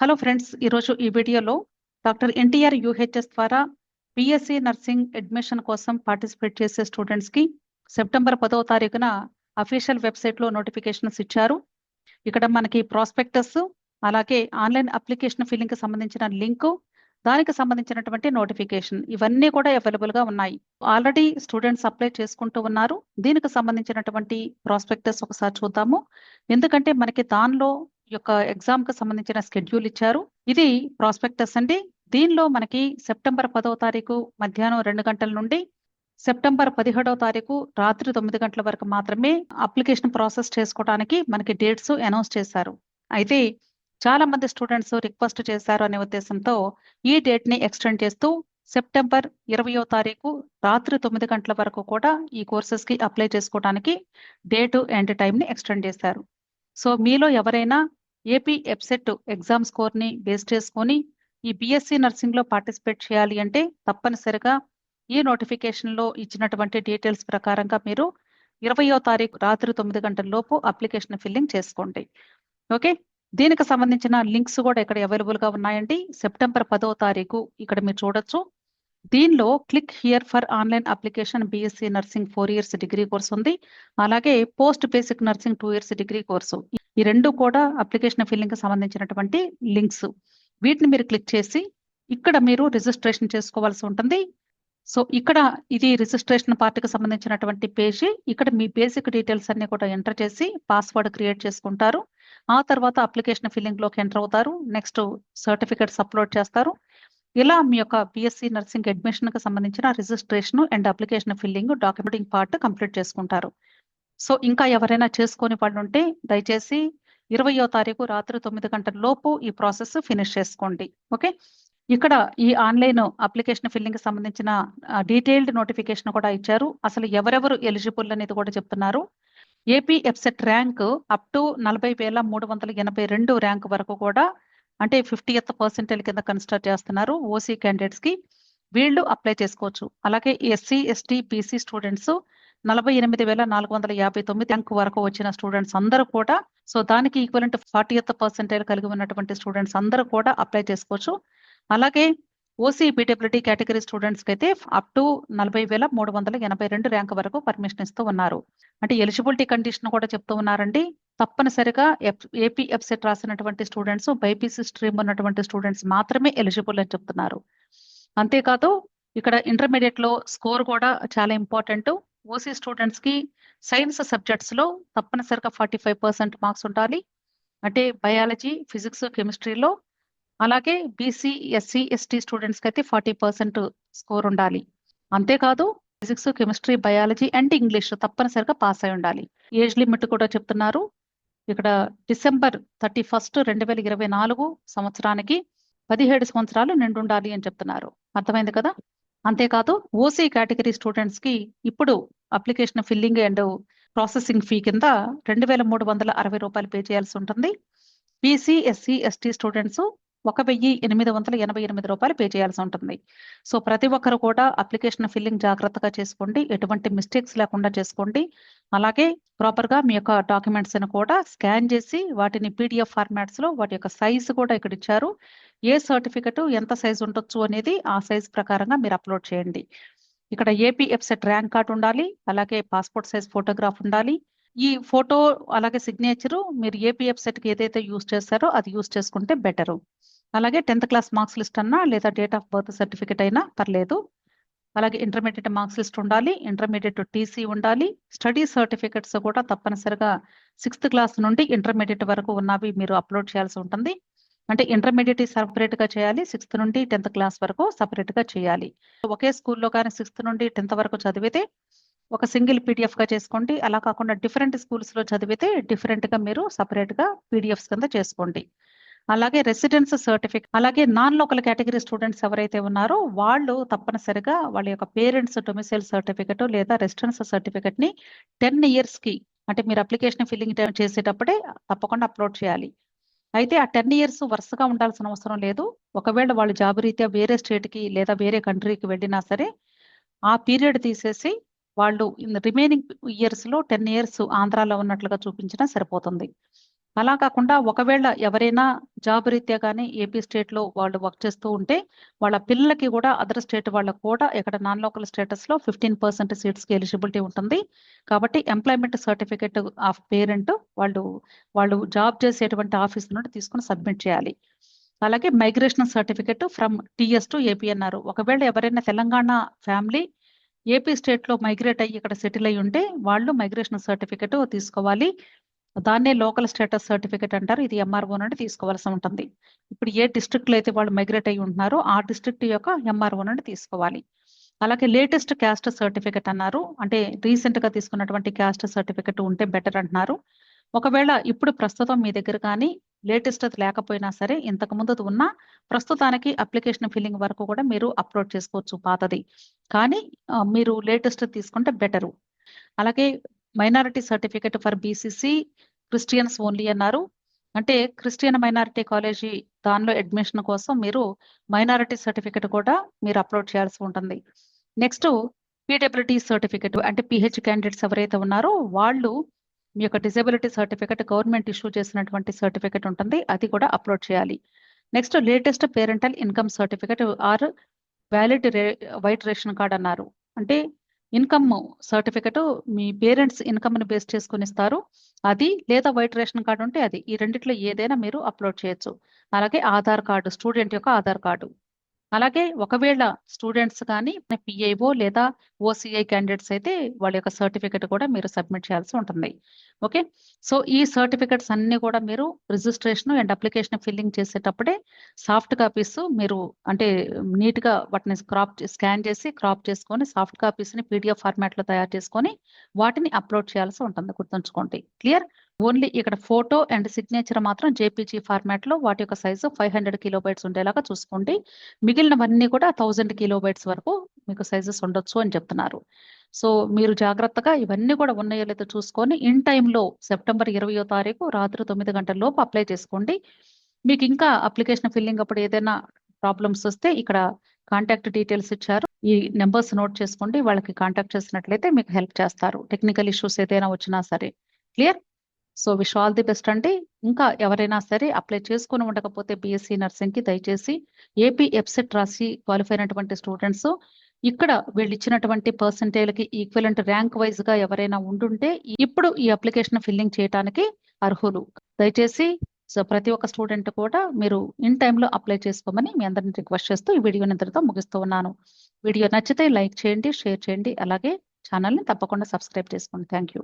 Hello friends, ఈరోజు ఈ వీడియోలో డాక్టర్ ఎన్టీఆర్ యూహెచ్ఎస్ ద్వారా బీఎస్సీ నర్సింగ్ అడ్మిషన్ కోసం పార్టిసిపేట్ చేసే స్టూడెంట్స్కి సెప్టెంబర్ 10వ తారీఖున అఫీషియల్ వెబ్సైట్లో నోటిఫికేషన్స్ ఇచ్చారు. ఇక్కడ మనకి ప్రాస్పెక్టస్, అలాగే ఆన్లైన్ అప్లికేషన్ ఫిల్లింగ్కి సంబంధించిన లింకు, దానికి సంబంధించినటువంటి నోటిఫికేషన్ ఇవన్నీ కూడా అవైలబుల్గా ఉన్నాయి. ఆల్రెడీ స్టూడెంట్స్ అప్లై చేసుకుంటూ ఉన్నారు. దీనికి సంబంధించినటువంటి ప్రాస్పెక్టస్ ఒకసారి చూద్దాము. ఎందుకంటే మనకి దానిలో యొక్క ఎగ్జామ్ కి సంబంధించిన షెడ్యూల్ ఇచ్చారు. ఇది ప్రాస్పెక్టస్ అండి. దీనిలో మనకి సెప్టెంబర్ 10వ తారీఖు మధ్యాహ్నం 2 గంటల నుండి సెప్టెంబర్ 17వ తారీఖు రాత్రి 9 గంటల వరకు మాత్రమే అప్లికేషన్ ప్రాసెస్ చేసుకోవడానికి మనకి డేట్స్ అనౌన్స్ చేశారు. అయితే చాలా మంది స్టూడెంట్స్ రిక్వెస్ట్ చేశారు అనే ఉద్దేశంతో ఈ డేట్ ని ఎక్స్టెండ్ చేస్తూ సెప్టెంబర్ 20వ తారీఖు రాత్రి 9 గంటల వరకు కూడా ఈ కోర్సెస్ కి అప్లై చేసుకోవడానికి డేట్ అండ్ టైం ని ఎక్స్టెండ్ చేశారు. సో మీలో ఎవరైనా ఏపీ ఎప్సెట్ ఎగ్జామ్ స్కోర్ ని బేస్ చేసుకొని ఈ బీఎస్సీ నర్సింగ్ లో పార్టిసిపేట్ చేయాలి అంటే తప్పనిసరిగా ఈ నోటిఫికేషన్ లో ఇచ్చినటువంటి డీటెయిల్స్ ప్రకారంగా మీరు 20వ తారీఖు రాత్రి 9 గంటల లోపు అప్లికేషన్ ఫిల్లింగ్ చేసుకోండి. ఓకే, దీనికి సంబంధించిన లింక్స్ కూడా ఇక్కడ అవైలబుల్ గా ఉన్నాయండి. సెప్టెంబర్ 10వ తారీఖు ఇక్కడ మీరు చూడొచ్చు. దీనిలో click here for online application BSc nursing 4 years degree course ఉంది. అలాగే post basic nursing 2 years degree course, ఈ రెండు కూడా అప్లికేషన్ ఫిల్లింగ్ కి సంబంధించినటువంటి లింక్స్. వీటిని మీరు క్లిక్ చేసి ఇక్కడ మీరు రిజిస్ట్రేషన్ చేసుకోవాల్సి ఉంటుంది. సో ఇక్కడ ఇది రిజిస్ట్రేషన్ పార్ట్కి సంబంధించినటువంటి పేజీ. ఇక్కడ మీ బేసిక్ డీటెయిల్స్ అన్ని కూడా ఎంటర్ చేసి పాస్వర్డ్ క్రియేట్ చేసుకుంటారు. ఆ తర్వాత అప్లికేషన్ ఫిల్లింగ్ లోకి ఎంటర్ అవుతారు. నెక్స్ట్ సర్టిఫికెట్స్ అప్లోడ్ చేస్తారు. ఇలా మీ యొక్క బీఎస్సీ నర్సింగ్ అడ్మిషన్ కి సంబంధించిన registration and application filling documenting part complete చేసుకుంటారు. సో ఇంకా ఎవరైనా చేసుకొని వాళ్ళు ఉంటే దయచేసి 20వ తారీఖు రాత్రి 9 గంటల లోపు ఈ ప్రాసెస్ ఫినిష్ చేసుకోండి. ఓకే, ఇక్కడ ఈ ఆన్లైన్ అప్లికేషన్ ఫిల్లింగ్ కి సంబంధించిన డీటెయిల్డ్ నోటిఫికేషన్ కూడా ఇచ్చారు. అసలు ఎవరెవరు ఎలిజిబుల్ అనేది కూడా చెప్తున్నారు. AP EAPCET rank up to 40,382 rank వరకు కూడా, అంటే 50th పర్సెంటైల్ కింద కన్సిడర్ చేస్తున్నారు ఓసీ క్యాండిడేట్స్ కి. వీళ్ళు అప్లై చేసుకోవచ్చు. అలాగే SC ST BC students 48,459 rank వరకు వచ్చిన స్టూడెంట్స్ అందరూ కూడా, సో దానికి ఈక్వలెంట్ 40th పర్సెంటైల్ కలిగి ఉన్నటువంటి స్టూడెంట్స్ అందరూ కూడా అప్లై చేసుకోవచ్చు. అలాగే ఓసీ పీడబ్ల్యూడీ కేటగిరీ స్టూడెంట్స్ కి అయితే అప్ టు 40,382 ర్యాంక్ వరకు పర్మిషన్ ఇస్తూ ఉన్నారు. అంటే ఎలిజిబిలిటీ కండిషన్ కూడా చెప్తూ ఉన్నారండి. తప్పనిసరిగా ఏపీ ఎప్సెట్ రాసినటువంటి స్టూడెంట్స్, బైపీసీ స్ట్రీమ్ ఉన్నటువంటి స్టూడెంట్స్ మాత్రమే ఎలిజిబుల్ అని చెప్తున్నారు. అంతేకాదు ఇక్కడ ఇంటర్మీడియట్ లో స్కోర్ కూడా చాలా ఇంపార్టెంట్. ఓసీ స్టూడెంట్స్ కి సైన్స్ సబ్జెక్ట్స్ లో తప్పనిసరిగా 45% మార్క్స్ ఉండాలి. అంటే బయాలజీ, ఫిజిక్స్, కెమిస్ట్రీలో. అలాగే బీసీ ఎస్సీ ఎస్టీ స్టూడెంట్స్ కి అయితే 40% స్కోర్ ఉండాలి. అంతేకాదు physics, chemistry, biology and English తప్పనిసరిగా పాస్ అయి ఉండాలి. ఏజ్ లిమిట్ కూడా చెప్తున్నారు. ఇక్కడ డిసెంబర్ 31, 2024 సంవత్సరానికి 17 సంవత్సరాలు నిండుండాలి అని చెప్తున్నారు. అర్థమైంది కదా. అంతేకాదు ఓసీ కేటగిరీ స్టూడెంట్స్ కి ఇప్పుడు application filling and processing fee కింద 2,360 రూపాయలు పే చేయాల్సి ఉంటుంది. బీసీ ఎస్సీ ఎస్టీ స్టూడెంట్స్ 1,888 రూపాయలు పే చేయాల్సి ఉంటుంది. సో ప్రతి ఒక్కరు కూడా అప్లికేషన్ ఫిల్లింగ్ జాగ్రత్తగా చేసుకోండి, ఎటువంటి మిస్టేక్స్ లేకుండా చేసుకోండి. అలాగే ప్రాపర్ గా మీ యొక్క డాక్యుమెంట్స్ ని కూడా స్కాన్ చేసి వాటిని పీడిఎఫ్ ఫార్మాట్స్ లో వాటి యొక్క సైజు కూడా ఇక్కడ ఇచ్చారు. ఏ సర్టిఫికెట్ ఎంత సైజు ఉండొచ్చు అనేది ఆ సైజ్ ప్రకారంగా మీరు అప్లోడ్ చేయండి. ఇక్కడ ఏపీ ఎప్సెట్ ర్యాంక్ కార్డ్ ఉండాలి. అలాగే పాస్పోర్ట్ సైజ్ ఫోటోగ్రాఫ్ ఉండాలి. ఈ ఫోటో అలాగే సిగ్నేచర్ మీరు ఏపీ ఎప్సెట్ కి ఏదైతే యూస్ చేస్తారో అది యూస్ చేసుకుంటే బెటరు. అలాగే 10th క్లాస్ మార్క్స్ లిస్ట్ అన్నా లేదా డేట్ ఆఫ్ బర్త్ సర్టిఫికెట్ అయినా పర్లేదు. అలాగే ఇంటర్మీడియట్ మార్క్స్ లిస్ట్ ఉండాలి. ఇంటర్మీడియట్ టీసీ ఉండాలి. స్టడీ సర్టిఫికెట్స్ కూడా తప్పనిసరిగా 6th క్లాస్ నుండి ఇంటర్మీడియట్ వరకు ఉన్నవి మీరు అప్లోడ్ చేయాల్సి ఉంటుంది. అంటే ఇంటర్మీడియట్ సపరేట్ గా చేయాలి, 6th నుండి 10th క్లాస్ వరకు సపరేట్ గా చేయాలి. ఒకే స్కూల్లో కానీ 6th నుండి 10th వరకు చదివితే ఒక సింగిల్ పీడిఎఫ్ గా చేసుకోండి. అలా కాకుండా డిఫరెంట్ స్కూల్స్ లో చదివితే డిఫరెంట్ గా మీరు సపరేట్ గా పీడిఎఫ్స్ కింద చేసుకోండి. అలాగే రెసిడెన్స్ సర్టిఫికేట్, అలాగే నాన్ లోకల్ కేటగిరీ స్టూడెంట్స్ ఎవరైతే ఉన్నారో వాళ్ళు తప్పనిసరిగా వాళ్ళ యొక్క పేరెంట్స్ డొమిసైల్ సర్టిఫికెట్ లేదా రెసిడెన్స్ సర్టిఫికెట్ ని 10 ఇయర్స్ కి, అంటే మీరు అప్లికేషన్ ఫిల్లింగ్ చేసేటప్పుడే తప్పకుండా అప్లోడ్ చేయాలి. అయితే ఆ 10 ఇయర్స్ వరుసగా ఉండాల్సిన అవసరం లేదు. ఒకవేళ వాళ్ళు జాబ్ రీత్యా వేరే స్టేట్ కి లేదా వేరే కంట్రీకి వెళ్ళినా సరే ఆ పీరియడ్ తీసేసి వాళ్ళు రిమైనింగ్ ఇయర్స్ లో 10 ఇయర్స్ ఆంధ్రాలో ఉన్నట్లుగా చూపించినా సరిపోతుంది. అలా కాకుండా ఒకవేళ ఎవరైనా జాబ్ రీత్యా కానీ ఏపీ స్టేట్ లో వాళ్ళు వర్క్ చేస్తూ ఉంటే వాళ్ళ పిల్లలకి కూడా అదర్ స్టేట్ వాళ్ళకు కూడా ఇక్కడ నాన్ లోకల్ స్టేటస్ లో 15% సీట్స్ కి ఎలిజిబిలిటీ ఉంటుంది. కాబట్టి ఎంప్లాయ్మెంట్ సర్టిఫికేట్ ఆఫ్ పేరెంట్ వాళ్ళు జాబ్ చేసేటువంటి ఆఫీస్ నుండి తీసుకుని సబ్మిట్ చేయాలి. అలాగే migration certificate from TS to AP అన్నారు. ఒకవేళ ఎవరైనా తెలంగాణ ఫ్యామిలీ ఏపీ స్టేట్ లో మైగ్రేట్ అయ్యి ఇక్కడ సెటిల్ అయ్యి ఉంటే వాళ్ళు మైగ్రేషన్ సర్టిఫికేట్ తీసుకోవాలి. దాన్నే లోకల్ స్టేటస్ సర్టిఫికేట్ అంటారు. ఇది ఎంఆర్ఓ నుండి తీసుకోవాల్సి ఉంటుంది. ఇప్పుడు ఏ డిస్ట్రిక్ట్ లో అయితే వాళ్ళు మైగ్రేట్ అయ్యి ఉంటున్నారో ఆ డిస్ట్రిక్ట్ యొక్క ఎంఆర్ఓ నుండి తీసుకోవాలి. అలాగే లేటెస్ట్ క్యాస్ట్ సర్టిఫికేట్ అన్నారు. అంటే రీసెంట్ గా తీసుకున్నటువంటి క్యాస్ట్ సర్టిఫికేట్ ఉంటే బెటర్ అంటున్నారు. ఒకవేళ ఇప్పుడు ప్రస్తుతం మీ దగ్గర కానీ లేటెస్ట్ లేకపోయినా సరే ఇంతకు ముందు ఉన్న ప్రస్తుతానికి అప్లికేషన్ ఫిల్లింగ్ వరకు కూడా మీరు అప్లోడ్ చేసుకోవచ్చు పాతది. కానీ మీరు లేటెస్ట్ తీసుకుంటే బెటరు. అలాగే minority certificate for BCC Christians only అన్నారు. అంటే క్రిస్టియన్ మైనారిటీ కాలేజీ దానిలో అడ్మిషన్ కోసం మీరు మైనారిటీ సర్టిఫికేట్ కూడా మీరు అప్లోడ్ చేయాల్సి ఉంటుంది. నెక్స్ట్ పీడబ్ల్యూడీ సర్టిఫికేట్ అంటే పిహెచ్ క్యాండిడేట్స్ ఎవరైతే ఉన్నారో వాళ్ళు మీ యొక్క డిజబిలిటీ సర్టిఫికేట్ గవర్నమెంట్ ఇష్యూ చేసినటువంటి సర్టిఫికేట్ ఉంటుంది, అది కూడా అప్లోడ్ చేయాలి. Next latest parental income certificate or valid white ration card అన్నారు. అంటే ఇన్కమ్ సర్టిఫికేట్ మీ పేరెంట్స్ ఇన్కమ్ ని బేస్ చేసుకుని ఇస్తారు, అది లేదా వైట్ రేషన్ కార్డు ఉంటే అది. ఈ రెండిట్లో ఏదైనా మీరు అప్లోడ్ చేయొచ్చు. అలాగే ఆధార్ కార్డు, స్టూడెంట్ యొక్క ఆధార్ కార్డు. అలాగే ఒకవేళ స్టూడెంట్స్ కానీ పిఐఓ లేదా ఓసిఐ క్యాండిడేట్స్ అయితే వాళ్ళ యొక్క సర్టిఫికేట్ కూడా మీరు సబ్మిట్ చేయాల్సి ఉంటుంది. ఓకే, సో ఈ సర్టిఫికేట్స్ అన్ని కూడా మీరు రిజిస్ట్రేషన్ అండ్ అప్లికేషన్ ఫిల్లింగ్ చేసేటప్పుడే సాఫ్ట్ కాపీస్ మీరు అంటే నీట్ గా వాటిని స్కాన్ చేసి క్రాప్ చేసుకొని సాఫ్ట్ కాపీస్ ని పీడిఎఫ్ ఫార్మాట్ లో తయారు చేసుకొని వాటిని అప్లోడ్ చేయాల్సి ఉంటుంది. గుర్తుంచుకోండి. క్లియర్? ఓన్లీ ఇక్కడ ఫోటో అండ్ సిగ్నేచర్ మాత్రం జేపీజీ ఫార్మాట్ లో వాటి యొక్క సైజు 500 కిలోబైట్స్ ఉండేలాగా చూసుకోండి. మిగిలినవన్నీ కూడా 1000 కిలోబైట్స్ వరకు మీకు సైజెస్ ఉండొచ్చు అని చెప్తున్నారు. సో మీరు జాగ్రత్తగా ఇవన్నీ కూడా ఉన్నాయో లేదో చూసుకొని ఇన్ టైంలో సెప్టెంబర్ 20వ తారీఖు రాత్రి 9 గంటల లోపు అప్లై చేసుకోండి. మీకు ఇంకా అప్లికేషన్ ఫిల్లింగ్ అప్పుడు ఏదైనా ప్రాబ్లమ్స్ వస్తే ఇక్కడ కాంటాక్ట్ డీటెయిల్స్ ఇచ్చారు, ఈ నెంబర్స్ నోట్ చేసుకోండి. వాళ్ళకి కాంటాక్ట్ చేసినట్లయితే మీకు హెల్ప్ చేస్తారు టెక్నికల్ ఇష్యూస్ ఏదైనా వచ్చినా సరే. Clear? So wish all the best అండి. ఇంకా ఎవరైనా సరే అప్లై చేసుకుని ఉండకపోతే బీఎస్సీ నర్సింగ్ కి దయచేసి ఏపీ ఎప్సెట్ రాసి క్వాలిఫై అయినటువంటి స్టూడెంట్స్ ఇక్కడ వీళ్ళు ఇచ్చినటువంటి పర్సంటేజ్కి ఈక్వలెంట్ ర్యాంక్ వైజ్ గా ఎవరైనా ఉండుంటే ఇప్పుడు ఈ అప్లికేషన్ ఫిల్లింగ్ చేయడానికి అర్హులు. దయచేసి సో ప్రతి ఒక్క స్టూడెంట్ కూడా మీరు ఇన్ టైంలో అప్లై చేసుకోమని మీ అందరిని రిక్వెస్ట్ చేస్తూ ఈ వీడియోని ఇంతటితో ముగిస్తూ ఉన్నాను. వీడియో నచ్చితే లైక్ చేయండి, షేర్ చేయండి, అలాగే ఛానల్ని తప్పకుండా సబ్స్క్రైబ్ చేసుకోండి. Thank you.